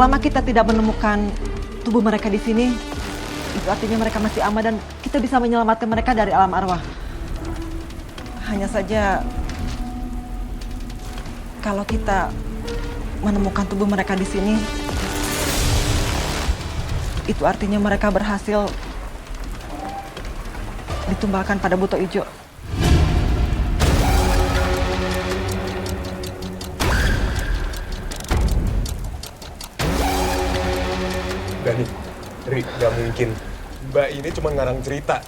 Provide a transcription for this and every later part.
selama kita tidak menemukan tubuh mereka di sini, itu artinya mereka masih aman dan kita bisa menyelamatkan mereka dari alam arwah. Hanya saja, kalau kita menemukan tubuh mereka di sini, itu artinya mereka berhasil ditumbalkan pada buto ijo. Dani, Ri, gak mungkin. Mbak ini cuma ngarang cerita.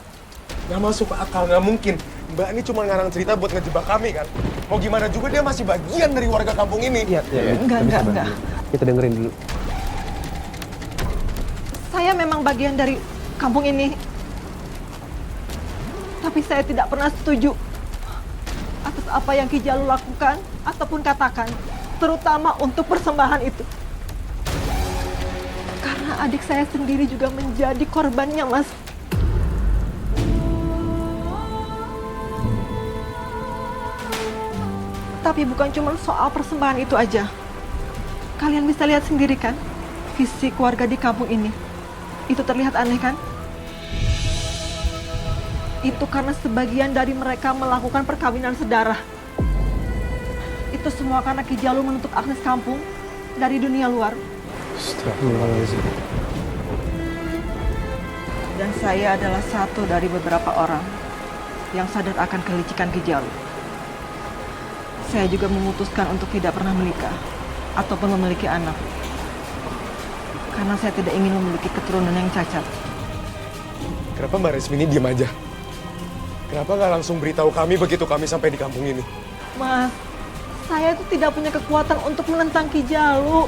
Gak masuk akal, gak mungkin. Mbak ini cuma ngarang cerita buat ngejebak kami kan. Mau gimana juga dia masih bagian dari warga kampung ini. Iya. Enggak. Kita dengerin dulu. Saya memang bagian dari kampung ini. Tapi saya tidak pernah setuju atas apa yang Ki Jalu lakukan ataupun katakan, terutama untuk persembahan itu. Karena adik saya sendiri juga menjadi korbannya, Mas. Tapi bukan cuma soal persembahan itu aja. Kalian bisa lihat sendiri kan, fisik warga di kampung ini. Itu terlihat aneh kan? Itu karena sebagian dari mereka melakukan perkawinan sedarah. Itu semua karena Ki Jalu menutup akses kampung dari dunia luar. Astagfirullahaladzim. Dan saya adalah satu dari beberapa orang yang sadar akan kelicikan Ki Jalu. Saya juga memutuskan untuk tidak pernah menikah ataupun memiliki anak. Karena saya tidak ingin memiliki keturunan yang cacat. Kenapa Mbak Resmi ini diem aja? Kenapa nggak langsung beritahu kami begitu kami sampai di kampung ini? Mas, saya itu tidak punya kekuatan untuk menentang Ki Jalu.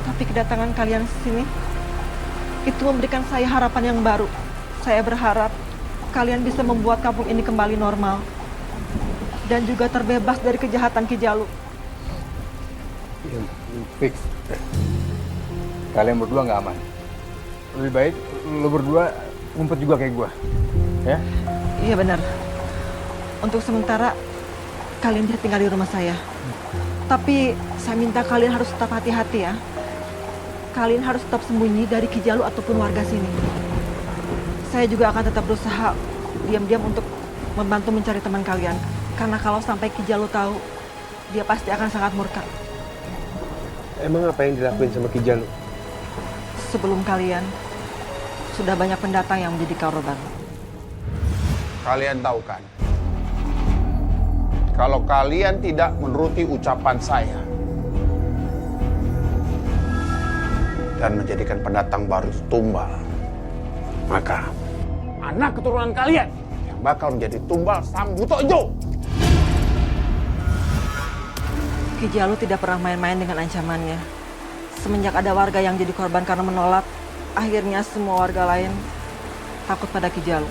Tapi kedatangan kalian ke sini itu memberikan saya harapan yang baru. Saya berharap kalian bisa membuat kampung ini kembali normal dan juga terbebas dari kejahatan Ki Jalu. Ya, fix. Kalian berdua nggak aman. Lebih baik lo berdua ngumpet juga kayak gua, ya? Iya benar. Untuk sementara kalian bisa tinggal di rumah saya. Tapi saya minta kalian harus tetap hati-hati ya. Kalian harus tetap sembunyi dari Ki Jalu ataupun warga sini. Saya juga akan tetap berusaha diam-diam untuk membantu mencari teman kalian. Karena kalau sampai Ki Jalu tahu, dia pasti akan sangat murka. Emang apa yang dilakuin sama Ki Jalu? Sebelum kalian, sudah banyak pendatang yang menjadi korban. Kalian tahu kan, kalau kalian tidak menuruti ucapan saya dan menjadikan pendatang baru tumbal, maka anak keturunan kalian yang bakal menjadi tumbal Sang Buto Ijo. Ki Jalu tidak pernah main-main dengan ancamannya. Semenjak ada warga yang jadi korban karena menolak, akhirnya semua warga lain takut pada Ki Jalu.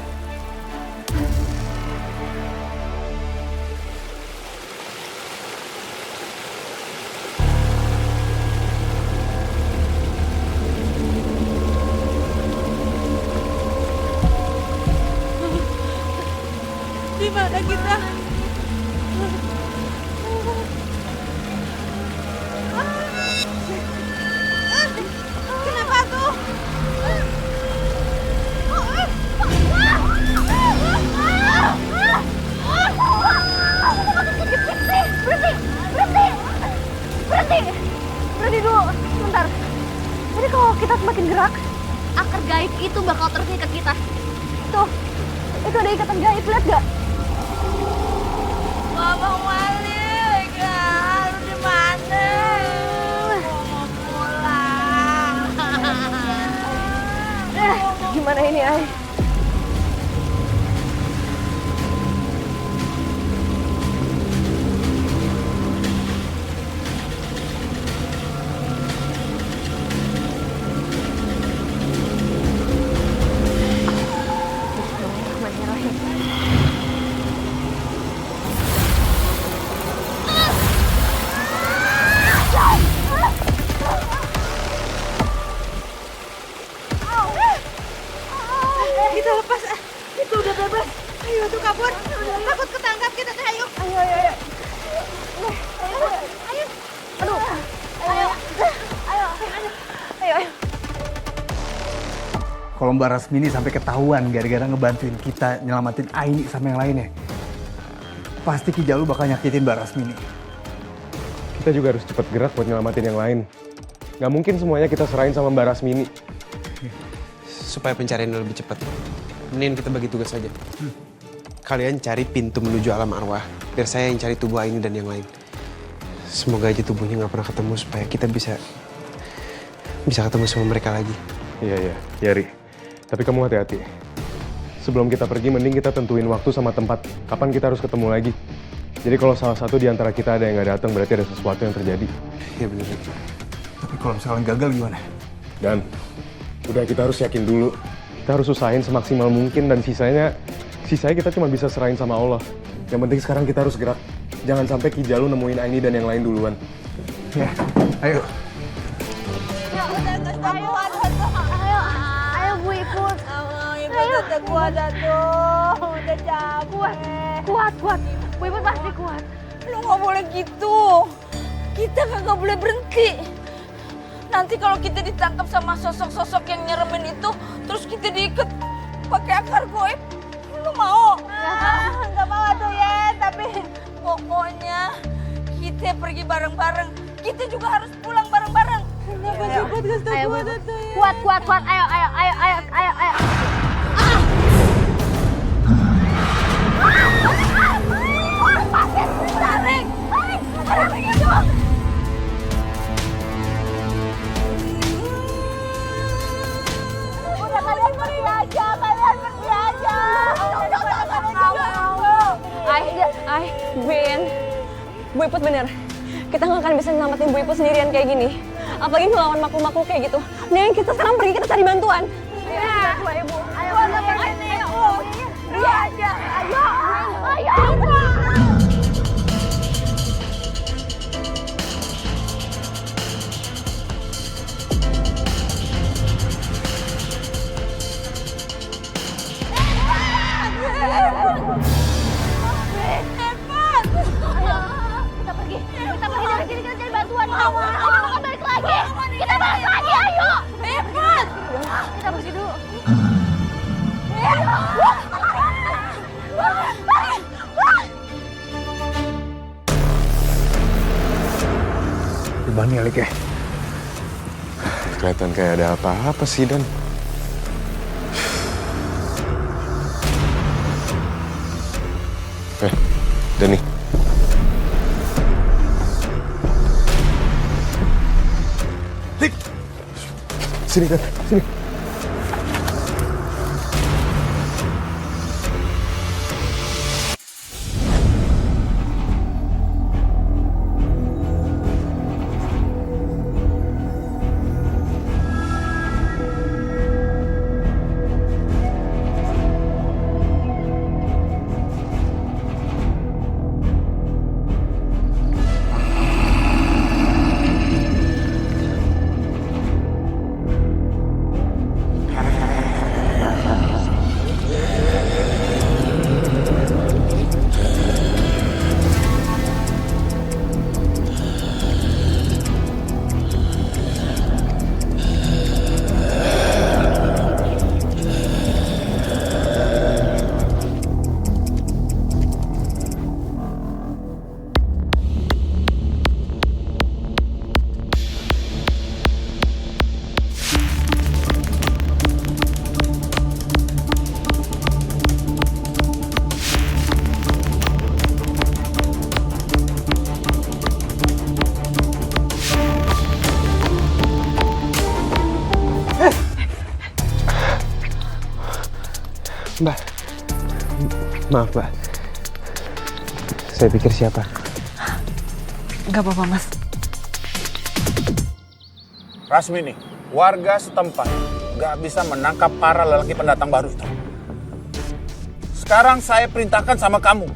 Di mana kita? Kenapa tuh? Berhenti dulu, sebentar. Jadi kalau kita semakin gerak, akar gaib itu bakal terus ikat kita. Tuh, itu ada ikatan gaib, lihat gak? Mama balik, harus di mana? Mau pulang. Gimana ini, Ay? Kita lepas, itu udah bebas. Ayo tuh kabur, takut ketangkap kita teh, ayo. Ayo. Ayo. kalau Mbak Rasmini sampai ketahuan gara-gara ngebantuin kita nyelamatin Aini sama yang lainnya, pasti Ki Jalu bakal nyakitin Mbak Rasmini. Kita juga harus cepat gerak buat nyelamatin yang lain. Nggak mungkin semuanya kita serahin sama Mbak Rasmini. Supaya pencarian lebih cepat, mending kita bagi tugas saja. Kalian cari pintu menuju alam arwah, biar saya yang cari tubuh Aini dan yang lain. Semoga aja tubuhnya nggak pernah ketemu supaya kita bisa ketemu sama mereka lagi. Iya, Ri. Tapi kamu hati-hati. Sebelum kita pergi, mending kita tentuin waktu sama tempat kapan kita harus ketemu lagi. Jadi kalau salah satu di antara kita ada yang nggak datang, berarti ada sesuatu yang terjadi. Iya benar. Tapi kalau misalnya gagal gimana? Dan udah, kita harus yakin dulu. Kita harus usahain semaksimal mungkin dan sisanya kita cuma bisa serahin sama Allah. Yang penting sekarang kita harus gerak. Jangan sampai Ki Jalu nemuin Aini dan yang lain duluan. Ya, ayo. Ayo Bu ikut. Ibu udah kuat tuh, udah capek. Kuat. Bu Iput pasti kuat. Lu nggak boleh gitu. Kita nggak boleh berhenti. Nanti kalau kita ditangkap sama sosok-sosok yang nyeremin itu, terus kita diikat pakai akar goib, lu mau? Nggak mau tuh ya, tapi pokoknya kita pergi bareng-bareng. Kita juga harus pulang bareng-bareng. Ayo kuat. Ayo. Tarik! Udah kalian pergi aja. Bin, Bu Iput bener. Kita nggak akan bisa nyelamatin Bu Iput sendirian kayak gini. Apalagi melawan makhluk-makhluk kayak gitu. Mending kita sekarang pergi, kita cari bantuan. Iya, Ibu. Ayo. Ayo. Kita pergi dari sini, kita cari bantuan. Kita balik lagi. Ayo. Hebat! Kita pergi dulu. Gimana ya, Lik ya? Kelihatan kayak ada apa-apa sih, Dan. Dani. Lik! Sini, Dan. Sini. Mbak, maaf Mbak. Saya pikir siapa? Nggak apa-apa, Mas. Rasmini, warga setempat nggak bisa menangkap para lelaki pendatang baru itu. Sekarang saya perintahkan sama kamu.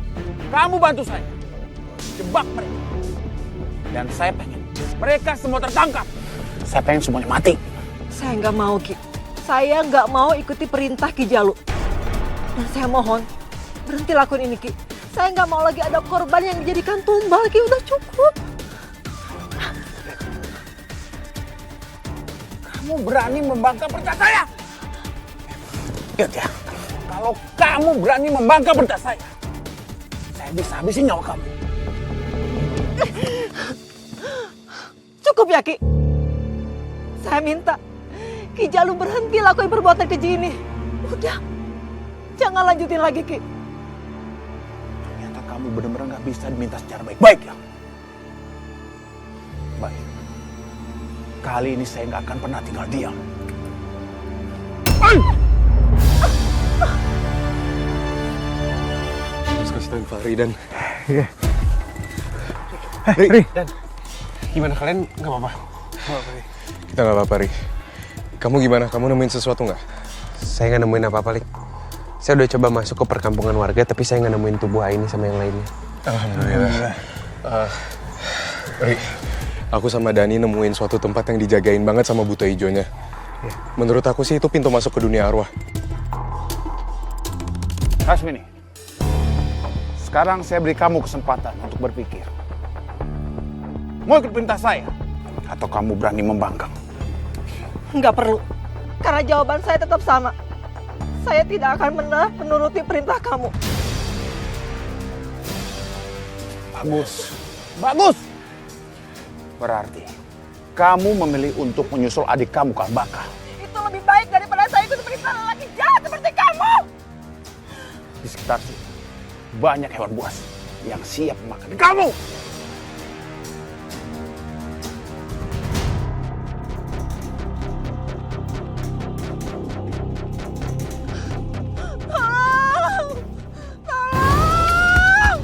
Kamu bantu saya. Jebak mereka. Dan saya pengen mereka semua tertangkap. Saya pengen semuanya mati. Saya nggak mau, Ki. Saya nggak mau ikuti perintah Ki Jalu. Dan saya mohon, berhenti lakuin ini, Ki. Saya nggak mau lagi ada korban yang dijadikan tumbal, Ki. Udah cukup. Kamu berani membangkang perintah saya? Ingat ya, kalau kamu berani membangkang perintah saya bisa habisin nyawa kamu. Cukup ya, Ki. Saya minta Ki Jalu berhenti lakuin perbuatan keji ini. Udah, jangan lanjutin lagi, Ki. Ternyata kamu benar-benar nggak bisa diminta secara baik-baik ya. Baik, kali ini saya nggak akan pernah tinggal diam. Terus kasih tahu Fahri dan... Iya. Ri, Dan, gimana kalian? Nggak apa-apa? Kita nggak apa-apa, Ri. Kamu gimana? Kamu nemuin sesuatu nggak? Saya nggak nemuin apa-apa, Lik. Saya udah coba masuk ke perkampungan warga, tapi saya nggak nemuin tubuh Aini sama yang lainnya. Alhamdulillah. Ri, aku sama Dani nemuin suatu tempat yang dijagain banget sama buta hijaunya. Menurut aku sih itu pintu masuk ke dunia arwah. Hasmini, sekarang saya beri kamu kesempatan untuk berpikir. Mau ikut perintah saya? Atau kamu berani membangkang? Nggak perlu. Karena jawaban saya tetap sama. Saya tidak akan menuruti perintah kamu. Bagus. Bagus! Berarti kamu memilih untuk menyusul adik kamu ke Albaka. Itu lebih baik daripada saya ikut perintah lelaki jahat seperti kamu. Di sekitar sini banyak hewan buas yang siap memakan kamu. Tolong! Tolong!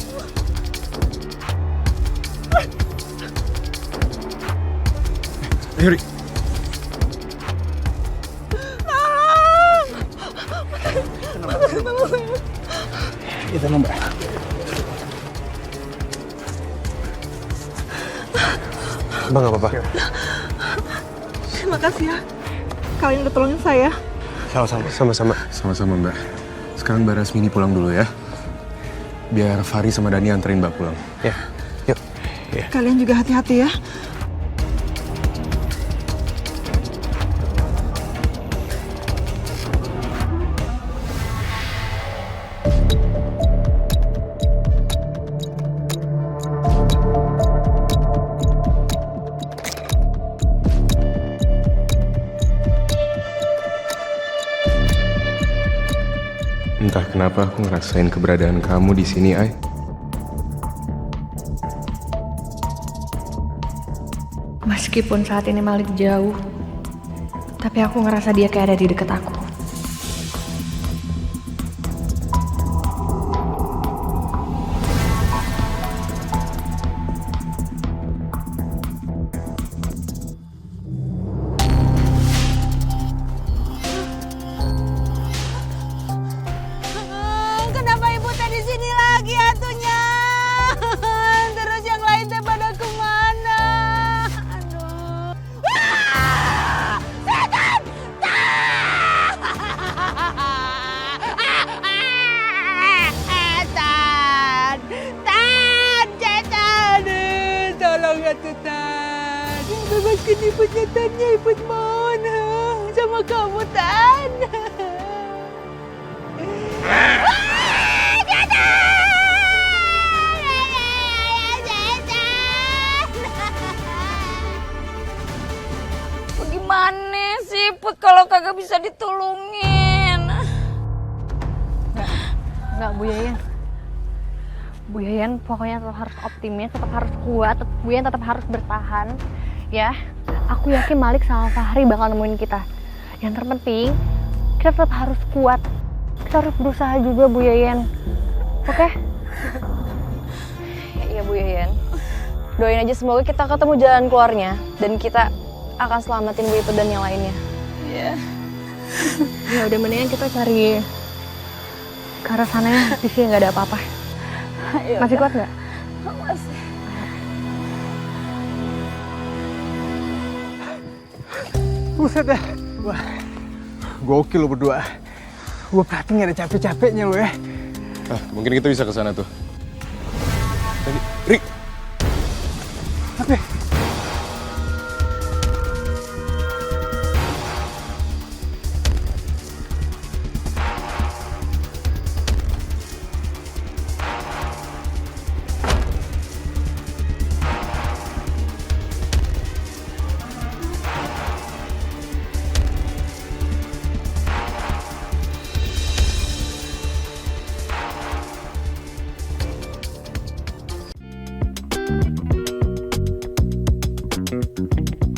Ayo, Ri. Itu nomor. Bang, nggak apa-apa. Terima kasih ya. Kalian udah tolongin saya. Sama-sama. Sama-sama, Mbak. Sekarang Mbak Rasmini pulang dulu ya. Biar Fahri sama Dani anterin Mbak pulang. Ya, yuk. Kalian juga hati-hati ya. Entah kenapa aku ngerasain keberadaan kamu di sini, Ai. Meskipun saat ini Malik jauh, tapi aku ngerasa dia kayak ada di dekat aku. Kenapa ibu teh di sini lagi atunya? Terus yang lain teh pada kemana? Aduh. Setan! Tan! Tan! Setan! Tolong atuh Tan. Bebaskan ibunya Tannya, ibu mohon sama kamu Tan. Bagaimana sih Put kalau kagak bisa ditolongin? Enggak, Bu Yayan. Bu Yayan pokoknya tetap harus optimis, tetap harus kuat, Bu Yayan tetap harus bertahan. Ya, aku yakin Malik sama Fahri bakal nemuin kita. Yang terpenting, kita tetap harus kuat. Kita harus berusaha juga, Bu Yayan. Oke? Iya, Bu Yayan. Doain aja semoga kita ketemu jalan keluarnya. Dan kita akan selamatin Bu Iput dan yang lainnya. Iya. Ya udah mendingan kita cari ke arah sana ya. Di sini nggak ada apa-apa. Masih kuat nggak? Masih. Buset ya. Wah, gokil lo berdua. Gue perhatiin gak ada capek-capeknya lo ya. Ah, mungkin kita bisa ke sana tuh. Ri, Apa? Bye.